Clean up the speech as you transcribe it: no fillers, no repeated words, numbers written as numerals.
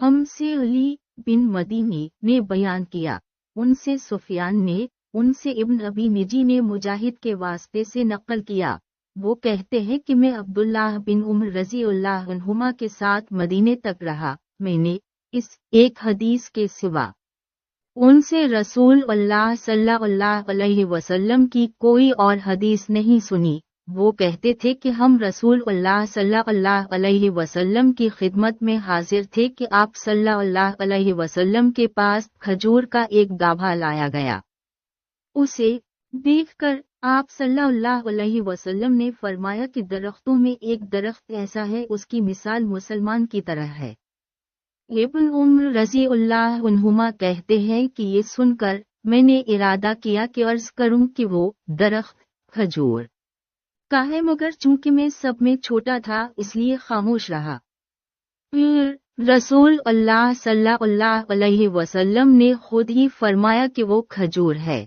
हमसे अली बिन मदीनी ने बयान किया, उनसे सुफियान ने, उनसे इब्न अबी निजी ने मुजाहिद के वास्ते से नकल किया। वो कहते हैं कि मैं अब्दुल्लाह बिन उमर रज़ियल्लाहु अन्हुमा के साथ मदीने तक रहा। मैंने इस एक हदीस के सिवा उनसे रसूल अल्लाह सल्लल्लाहु अलैहि वसल्लम की कोई और हदीस नहीं सुनी। वो कहते थे कि हम रसूल अल्लाह सल्लल्लाहु अलैहि वसल्लम की खिदमत में हाजिर थे कि आप सल्लल्लाहु अलैहि वसल्लम के पास खजूर का एक गाभा लाया गया। उसे देखकर आप सल्लल्लाहु अलैहि वसल्लम ने फरमाया कि दरख्तों में एक दरख्त ऐसा है, उसकी मिसाल मुसलमान की तरह है। इब्न उमर रज़ियल्लाहु अन्हुमा कहते हैं कि ये सुनकर मैंने इरादा किया कि अर्ज करूं कि वो दरख्त खजूर का है, मगर चूंकि मैं सब में छोटा था इसलिए खामोश रहा। फिर रसूल अल्लाह सल्लल्लाहु अलैहि वसल्लम ने खुद ही फरमाया कि वो खजूर है।